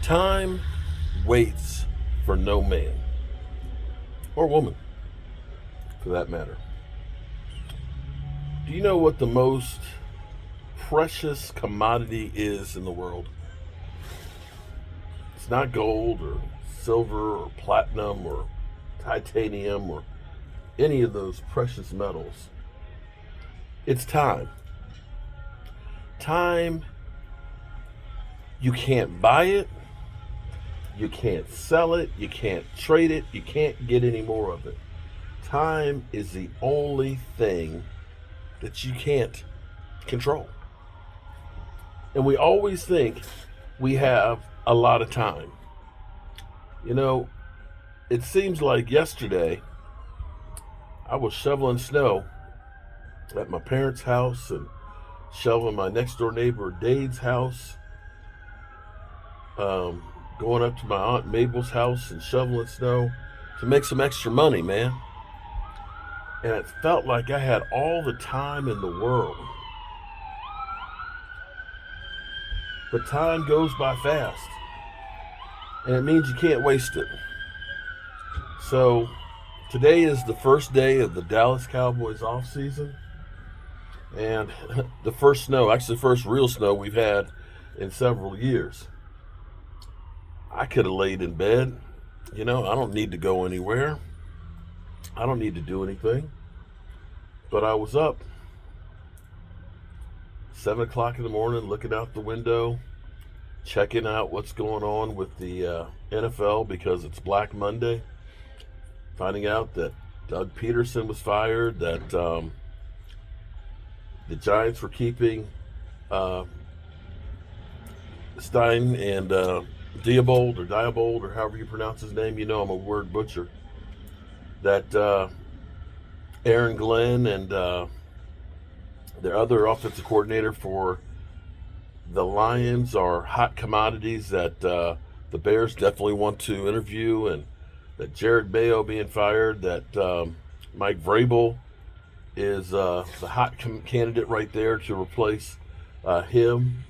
Time waits for no man or woman, for that matter. Do you know what the most precious commodity is in the world? It's not gold or silver or platinum or titanium or any of those precious metals. It's time. Time, you can't buy it, you can't sell it, you can't trade it, you can't get any more of it. Time is the only thing that you can't control. And we always think we have a lot of time. You know, it seems like yesterday I was shoveling snow at my parents' house and shoveling my next door neighbor Dade's house, going up to my Aunt Mabel's house and shoveling snow to make some extra money, man. And it felt like I had all the time in the world. But time goes by fast. And it means you can't waste it. So today is the first day of the Dallas Cowboys offseason. And the first snow, actually the first real snow we've had in several years. I could have laid in bed. I don't need to go anywhere. I don't need to do anything. But I was up 7 o'clock in the morning looking out the window, checking out what's going on with the NFL because it's Black Monday. Finding out that Doug Peterson was fired, that the Giants were keeping Stein and Diebold, or however you pronounce his name. I'm a word butcher. That Aaron Glenn and their other offensive coordinator for the Lions are hot commodities that the Bears definitely want to interview, and that Jared Mayo being fired, that Mike Vrabel is the hot candidate right there to replace him.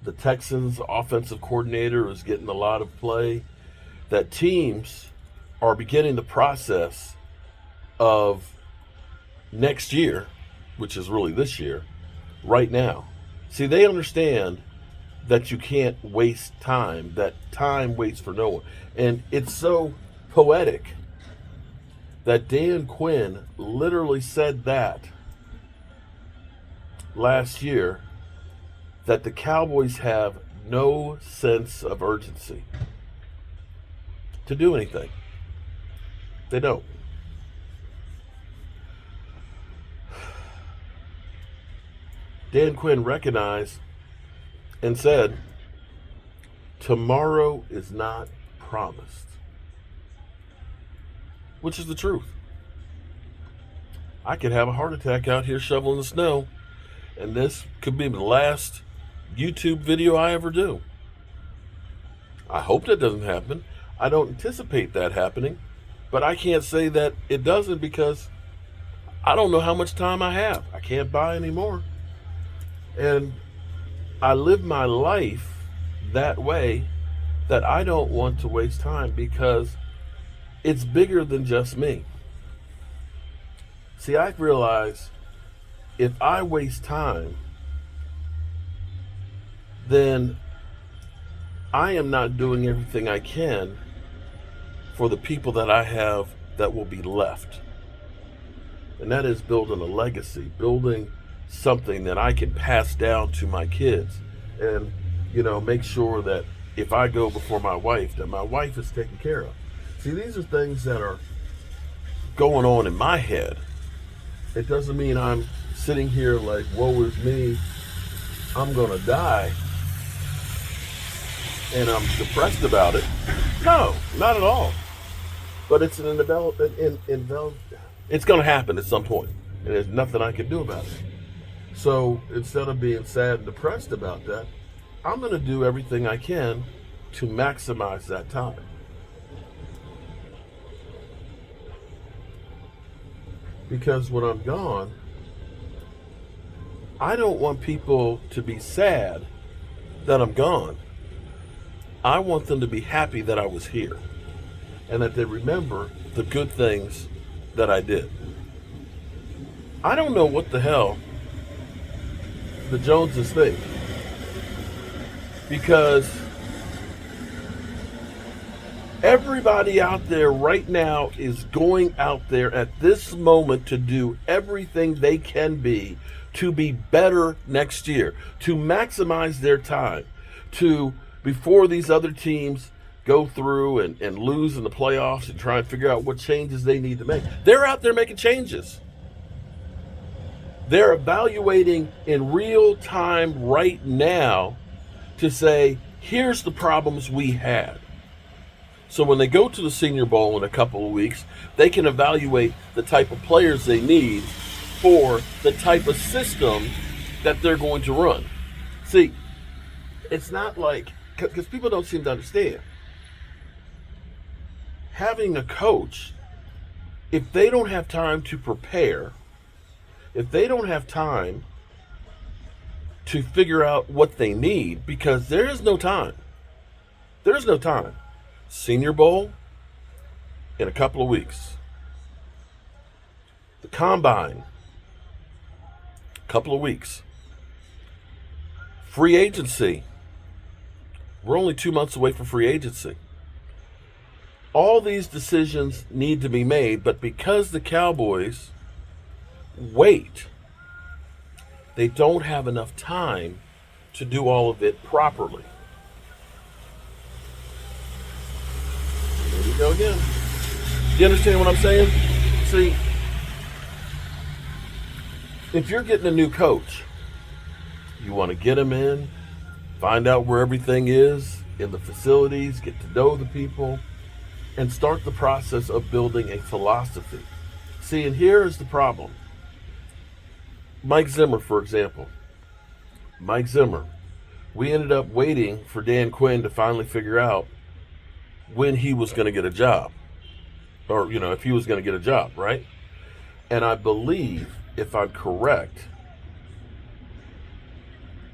The Texans offensive coordinator is getting a lot of play. That teams are beginning the process of next year, which is really this year, right now. See, they understand that you can't waste time, that time waits for no one. And it's so poetic that Dan Quinn literally said that last year, that the Cowboys have no sense of urgency to do anything. They don't. Dan Quinn recognized and said, tomorrow is not promised. Which is the truth. I could have a heart attack out here shoveling the snow, and this could be the last YouTube video I ever do. I hope that doesn't happen. I don't anticipate that happening, but I can't say that it doesn't because I don't know how much time I have. I can't buy any more. And I live my life that way, that I don't want to waste time because it's bigger than just me. See, I've realized if I waste time, then I am not doing everything I can for the people that I have that will be left. And that is building a legacy, building something that I can pass down to my kids, and make sure that if I go before my wife, that my wife is taken care of. See, these are things that are going on in my head. It doesn't mean I'm sitting here like, woe is me, I'm gonna die, and I'm depressed about it. No, not at all. But it's an it's gonna happen at some point, and there's nothing I can do about it. So instead of being sad and depressed about that, I'm going to do everything I can to maximize that time. Because when I'm gone, I don't want people to be sad that I'm gone, I want them to be happy that I was here and that they remember the good things that I did. I don't know what the hell the Joneses think, because everybody out there right now is going out there at this moment to do everything they can be to be better next year, to maximize their time, to, before these other teams go through and lose in the playoffs and try and figure out what changes they need to make. They're out there making changes. They're evaluating in real time right now to say, here's the problems we had. So when they go to the Senior Bowl in a couple of weeks, they can evaluate the type of players they need for the type of system that they're going to run. See, it's not like, because people don't seem to understand. Having a coach, if they don't have time to prepare, if they don't have time to figure out what they need, because there is no time. There's no time. Senior Bowl in a couple of weeks. The Combine, a couple of weeks. Free agency. We're only 2 months away from free agency. All these decisions need to be made, but because the Cowboys wait, they don't have enough time to do all of it properly. There we go again. Do you understand what I'm saying? See, if you're getting a new coach, you want to get him in, find out where everything is in the facilities, get to know the people, and start the process of building a philosophy. See, and here is the problem. Mike Zimmer, for example. Mike Zimmer. We ended up waiting for Dan Quinn to finally figure out when he was going to get a job. Or, if he was going to get a job, right? And I believe, if I'm correct,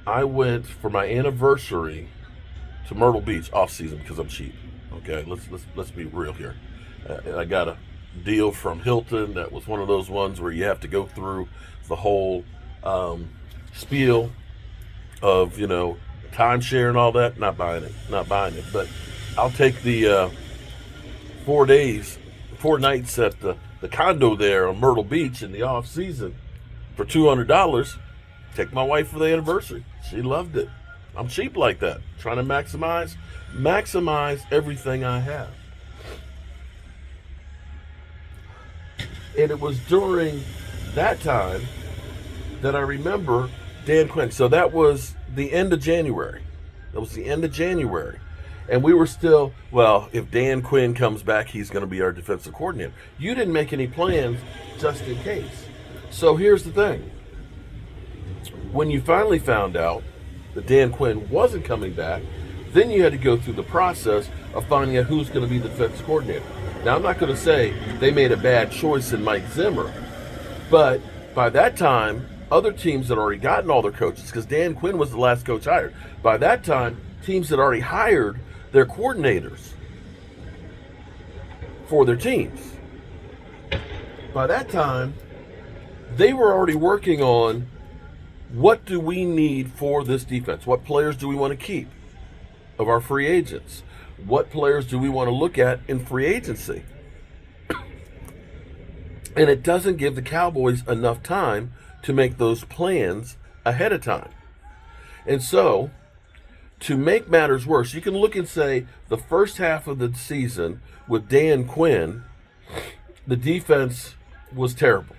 I went for my anniversary to Myrtle Beach offseason because I'm cheap. Okay, let's be real here. I got a deal from Hilton that was one of those ones where you have to go through the whole spiel of timeshare and all that. Not buying it. But I'll take the 4 nights at the condo there on Myrtle Beach in the off season for $200. Take my wife for the anniversary. She loved it. I'm cheap like that, trying to maximize everything I have. And it was during that time that I remember Dan Quinn. So that was the end of January. And we were still, if Dan Quinn comes back, he's going to be our defensive coordinator. You didn't make any plans just in case. So here's the thing. When you finally found out that Dan Quinn wasn't coming back, then you had to go through the process of finding out who's going to be the defensive coordinator. Now, I'm not going to say they made a bad choice in Mike Zimmer, but by that time, other teams had already gotten all their coaches, because Dan Quinn was the last coach hired. By that time, teams had already hired their coordinators for their teams. By that time, they were already working on, what do we need for this defense? What players do we want to keep of our free agents? What players do we want to look at in free agency? And it doesn't give the Cowboys enough time to make those plans ahead of time. And so, to make matters worse, you can look and say the first half of the season with Dan Quinn, the defense was terrible.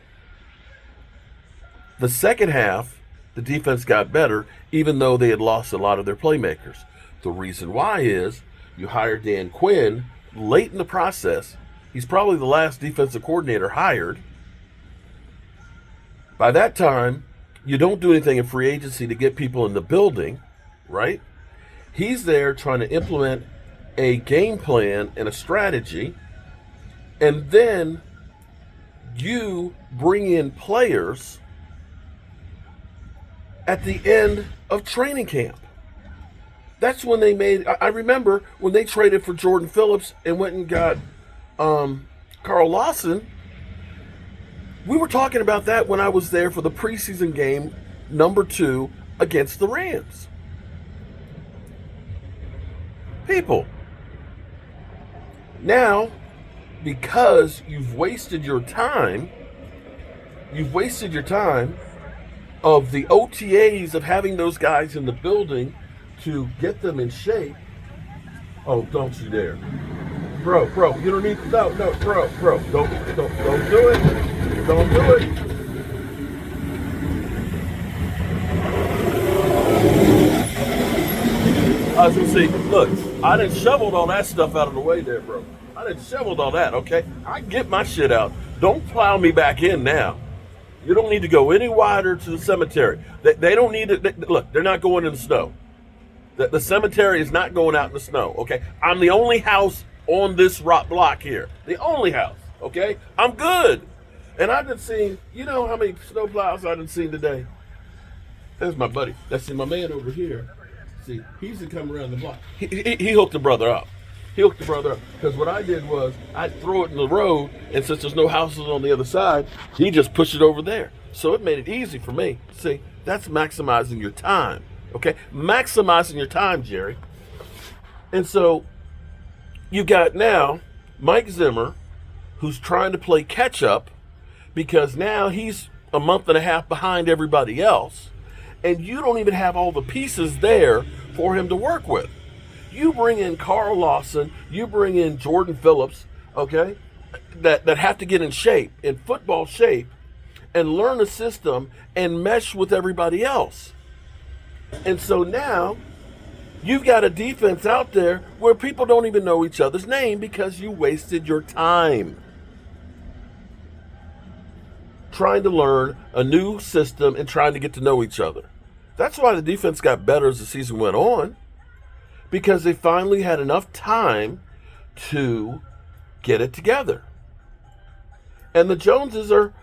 The second half, the defense got better, even though they had lost a lot of their playmakers. The reason why is you hired Dan Quinn late in the process. He's probably the last defensive coordinator hired. By that time, you don't do anything in free agency to get people in the building, right? He's there trying to implement a game plan and a strategy, and then you bring in players at the end of training camp. That's when they made. I remember when they traded for Jordan Phillips and went and got Carl Lawson. We were talking about that when I was there for the preseason game #2 against the Rams. People, now, because you've wasted your time of the OTAs of having those guys in the building to get them in shape. Oh, don't you dare. Bro, you don't need to, no, bro, don't do it. Don't do it. I was gonna say, look, I done shoveled all that stuff out of the way there, bro. I done shoveled all that, okay? I get my shit out. Don't plow me back in now. You don't need to go any wider to the cemetery. They don't need to, look, they're not going in the snow. The cemetery is not going out in the snow, okay? I'm the only house on this rock block here. The only house, okay? I'm good. And I've been seeing, you know how many snow plows I've been seeing today? There's my buddy. That's my man over here. See, he's to come around the block. He hooked the brother up. Because what I did was I'd throw it in the road, and since there's no houses on the other side, he just pushed it over there. So it made it easy for me. See, that's maximizing your time. Okay? Maximizing your time, Jerry. And so you got now Mike Zimmer, who's trying to play catch up because now he's a month and a half behind everybody else. And you don't even have all the pieces there for him to work with. You bring in Carl Lawson, you bring in Jordan Phillips, okay, that have to get in shape, in football shape, and learn a system and mesh with everybody else. And so now you've got a defense out there where people don't even know each other's name because you wasted your time trying to learn a new system and trying to get to know each other. That's why the defense got better as the season went on, because they finally had enough time to get it together. And the Joneses are,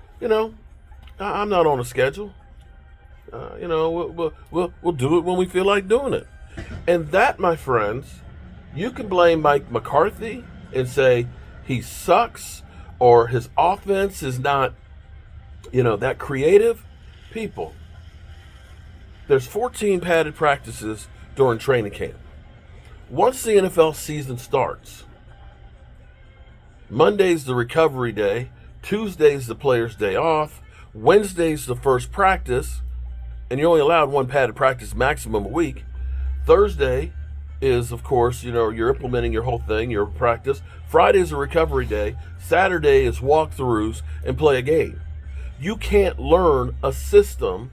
I'm not on a schedule. We'll do it when we feel like doing it. And that, my friends, you can blame Mike McCarthy and say he sucks or his offense is not, that creative. People, there's 14 padded practices during training camp. Once the NFL season starts, Monday's the recovery day, Tuesday's the player's day off, Wednesday's the first practice, and you're only allowed one padded practice maximum a week. Thursday is, of course, you're implementing your whole thing, your practice. Friday's a recovery day. Saturday is walkthroughs and play a game. You can't learn a system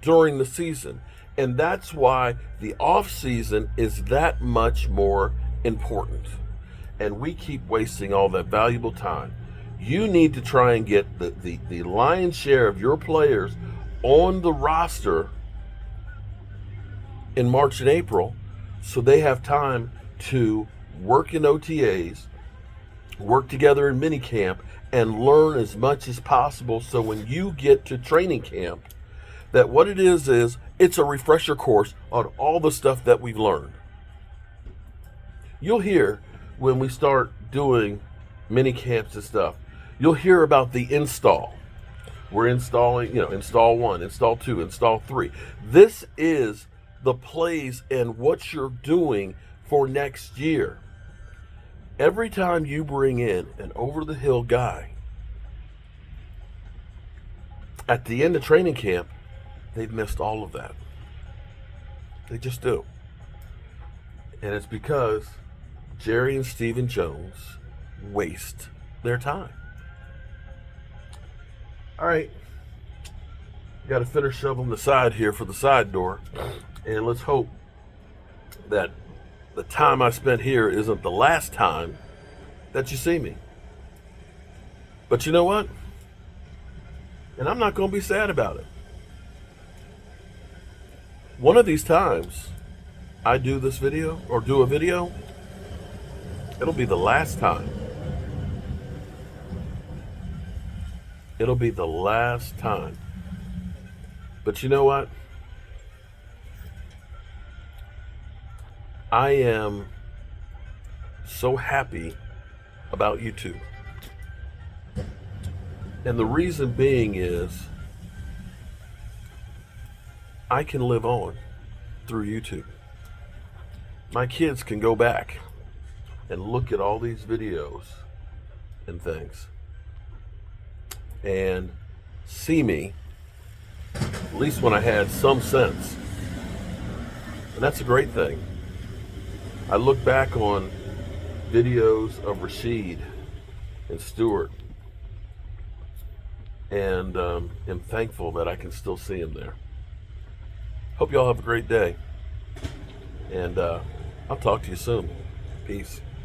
during the season. And that's why the offseason is that much more important. And we keep wasting all that valuable time. You need to try and get the lion's share of your players on the roster in March and April so they have time to work in OTAs, work together in minicamp, and learn as much as possible so when you get to training camp, that what it is it's a refresher course on all the stuff that we've learned. You'll hear when we start doing mini camps and stuff, you'll hear about the install. We're installing, install 1, install 2, install 3. This is the plays and what you're doing for next year. Every time you bring in an over-the-hill guy, at the end of training camp, they've missed all of that. They just do. And it's because Jerry and Stephen Jones waste their time. All right. Got to finish shoveling the side here for the side door. And let's hope that the time I spent here isn't the last time that you see me. But you know what? And I'm not going to be sad about it. One of these times I do this video or do a video, it'll be the last time. It'll be the last time. But you know what? I am so happy about YouTube. And the reason being is I can live on through YouTube. My kids can go back and look at all these videos and things and see me, at least when I had some sense. And that's a great thing. I look back on videos of Rashid and Stuart and am thankful that I can still see him there. Hope y'all have a great day. And I'll talk to you soon. Peace.